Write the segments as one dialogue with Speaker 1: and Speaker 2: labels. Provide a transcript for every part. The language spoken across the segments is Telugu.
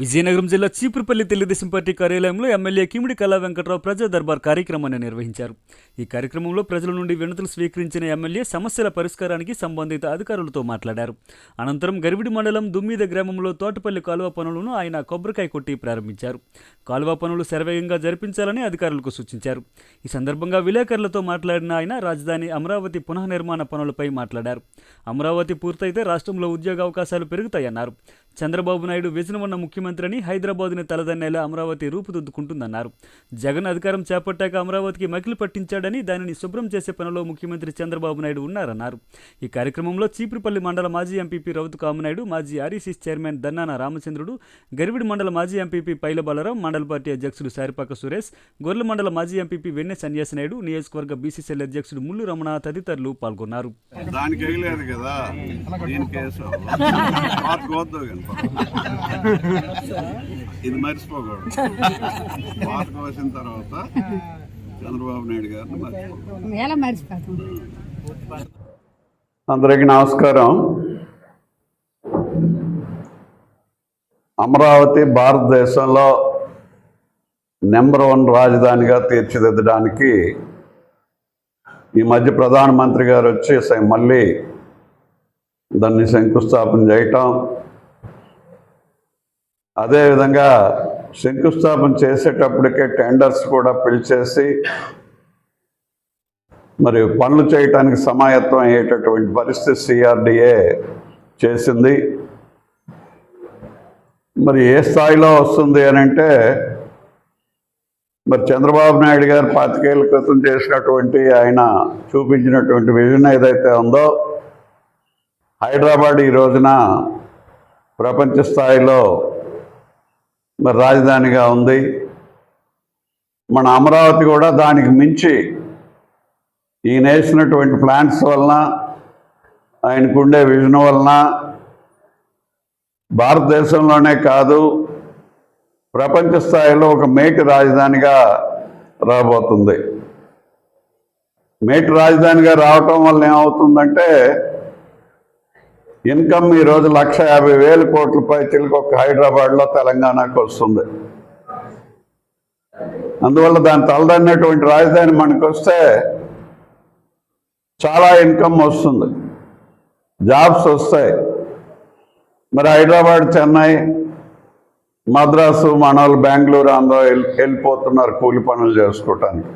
Speaker 1: విజయనగరం జిల్లా చీపురుపల్లి తెలుగుదేశం పార్టీ కార్యాలయంలో ఎమ్మెల్యే కిమిడి కళా వెంకట్రావు ప్రజా దర్బార్ కార్యక్రమాన్ని నిర్వహించారు. ఈ కార్యక్రమంలో ప్రజల నుండి వినతులు స్వీకరించిన ఎమ్మెల్యే సమస్యల పరిష్కారానికి సంబంధిత అధికారులతో మాట్లాడారు. అనంతరం గరివిడి మండలం దుమ్మీద గ్రామంలో తోటపల్లి కాలువ పనులను ఆయన కొబ్బరికాయ కొట్టి ప్రారంభించారు. కాలువ పనులు శరవేగంగా జరిపించాలని అధికారులకు సూచించారు. ఈ సందర్భంగా విలేకరులతో మాట్లాడిన ఆయన రాజధాని అమరావతి పునఃనిర్మాణ పనులపై మాట్లాడారు. అమరావతి పూర్తయితే రాష్ట్రంలో ఉద్యోగ అవకాశాలు పెరుగుతాయన్నారు. చంద్రబాబు నాయుడు విజన్ ఉన్న ముఖ్యమంత్రిని హైదరాబాద్ని తలదన్నేలా అమరావతి రూపుదిద్దుకుంటుందన్నారు. జగన్ అధికారం చేపట్టాక అమరావతికి మకిలి పట్టించాడని, దానిని శుభ్రం చేసే పనిలో ముఖ్యమంత్రి చంద్రబాబు నాయుడు ఉన్నారన్నారు. ఈ కార్యక్రమంలో చీపురుపల్లి మండల మాజీ ఎంపీపీ రౌతు కామనాయుడు, మాజీ ఆర్ఈసీ చైర్మన్ దన్నాన రామచంద్రుడు, గరివిడి మండల మాజీ ఎంపీపీ పైల బాలరావు, మండల పార్టీ అధ్యక్షుడు సారిపాక సురేష్, గొర్రెల మండల మాజీ ఎంపీపీ వెన్నె సన్యాసినాయుడు, నియోజకవర్గ బీసీసీఎల్ అధ్యక్షుడు ముల్లు రమణ తదితరులు పాల్గొన్నారు.
Speaker 2: ఇది మర్చిపోకూడదు. పాత కోసిన తర్వాత చంద్రబాబు నాయుడు గారిని మర్చిపోతాం. అందరికీ నమస్కారం. అమరావతి భారతదేశంలో నెంబర్ 1 రాజధానిగా తీర్చిదిద్దడానికి ఈ మధ్య ప్రధానమంత్రి గారు వచ్చి మళ్ళీ దాన్ని శంకుస్థాపన చేయటం, అదేవిధంగా శంకుస్థాపన చేసేటప్పటికే టెండర్స్ కూడా పిలిచేసి మరి పనులు చేయటానికి సమాయత్తం అయ్యేటటువంటి పరిస్థితి సిఆర్డిఏ చేసింది. మరి ఏ స్థాయిలో వస్తుంది అని అంటే, మరి చంద్రబాబు నాయుడు గారు 25 ఏళ్ల క్రితం చేసినటువంటి ఆయన చూపించినటువంటి విజన్ ఏదైతే ఉందో, హైదరాబాద్ ఈ రోజున ప్రపంచ స్థాయిలో మరి రాజధానిగా ఉంది. మన అమరావతి కూడా దానికి మించి ఈయన వేసినటువంటి ప్లాన్స్ వలన, ఆయనకుండే విజన్ వలన భారతదేశంలోనే కాదు ప్రపంచ స్థాయిలో ఒక మేటి రాజధానిగా రాబోతుంది. మేటి రాజధానిగా రావటం వల్ల ఏమవుతుందంటే, ఇన్కమ్ ఈరోజు 1,50,000 కోట్ల పైచీలకు ఒక హైదరాబాద్లో తెలంగాణకు వస్తుంది. అందువల్ల దాని తలదన్నటువంటి రాజధాని మనకు వస్తే చాలా ఇన్కమ్ వస్తుంది, జాబ్స్ వస్తాయి. మరి హైదరాబాద్, చెన్నై, మద్రాసు, మనోళ్ళు బెంగళూరు అందరూ వెళ్ళిపోతున్నారు కూలి పనులు చేసుకోవటానికి.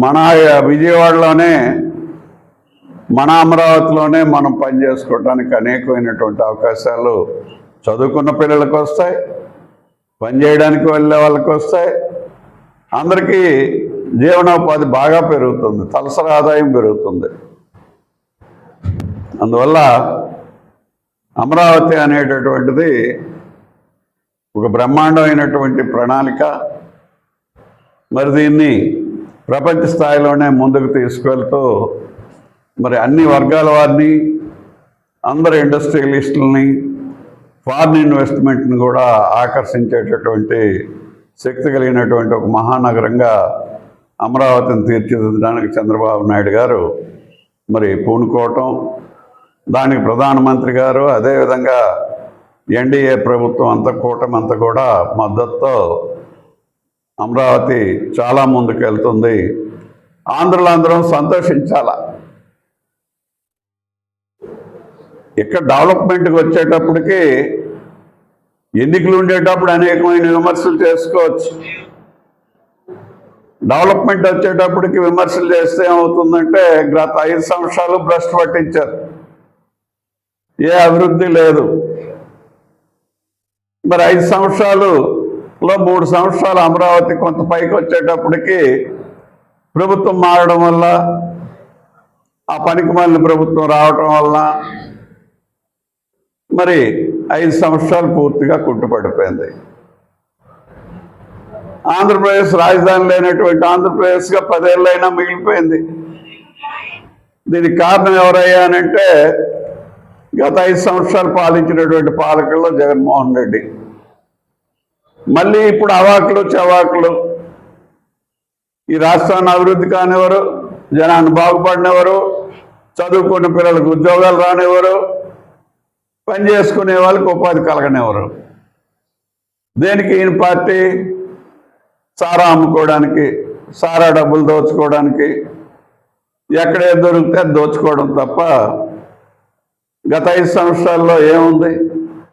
Speaker 2: మన విజయవాడలోనే, మన అమరావతిలోనే మనం పని చేసుకోవడానికి అనేకమైనటువంటి అవకాశాలు చదువుకున్న పిల్లలకు వస్తాయి, పని చేయడానికి వెళ్ళే వాళ్ళకి వస్తాయి. అందరికీ జీవనోపాధి బాగా పెరుగుతుంది, తలసరి ఆదాయం పెరుగుతుంది. అందువల్ల అమరావతి అనేటటువంటిది ఒక బ్రహ్మాండమైనటువంటి ప్రణాళిక. మరి దీన్ని ప్రపంచ స్థాయిలోనే ముందుకు తీసుకువెళ్తూ మరి అన్ని వర్గాల వారిని, అందరు ఇండస్ట్రియలిస్టులని, ఫారిన్ ఇన్వెస్ట్మెంట్ని కూడా ఆకర్షించేటటువంటి శక్తి కలిగినటువంటి ఒక మహానగరంగా అమరావతిని తీర్చిదిద్దడానికి చంద్రబాబు నాయుడు గారు మరి పూనుకోవటం, దానికి ప్రధానమంత్రి గారు, అదేవిధంగా ఎన్డీఏ ప్రభుత్వం అంతా, కూటమి అంతా కూడా మద్దతుతో అమరావతి చాలా ముందుకు వెళ్తుంది. ఆంధ్రులు అందరం సంతోషించాలా. ఇక్కడ డెవలప్మెంట్కి వచ్చేటప్పటికి ఎన్నికలు ఉండేటప్పుడు అనేకమైన విమర్శలు చేసుకోవచ్చు. డెవలప్మెంట్ వచ్చేటప్పటికి విమర్శలు చేస్తే ఏమవుతుందంటే, గత 5 సంవత్సరాలు భ్రష్టు పట్టించారు, ఏ అభివృద్ధి లేదు. మరి 5 సంవత్సరాలలో 3 సంవత్సరాలు అమరావతి కొంత పైకి వచ్చేటప్పటికి ప్రభుత్వం మారడం వల్ల, ఆ పనికిమాలిన ప్రభుత్వం రావటం వల్ల మరి 5 సంవత్సరాలు పూర్తిగా కుంటుపడిపోయింది. ఆంధ్రప్రదేశ్ రాజధాని లేనటువంటి ఆంధ్రప్రదేశ్గా 10 ఏళ్ళైనా మిగిలిపోయింది. దీనికి కారణం ఎవరయ్యానంటే, గత 5 సంవత్సరాలు పాలించినటువంటి పాలకుల్లో జగన్మోహన్ రెడ్డి. మళ్ళీ ఇప్పుడు అవాకులు చవాకులు, ఈ రాష్ట్రాన్ని అభివృద్ధి కానివ్వరు, జనాన్ని బాగుపడినెవరు, చదువుకున్న పిల్లలకు ఉద్యోగాలు రానివ్వరు, పని చేసుకునే వాళ్ళకి ఉపాధి కలగనివ్వరు. దేనికి ఈయన పార్టీ? సారా అమ్ముకోవడానికి, సారా డబ్బులు దోచుకోవడానికి, ఎక్కడే దొరికితే దోచుకోవడం తప్ప గత 5 సంవత్సరాల్లో ఏముంది?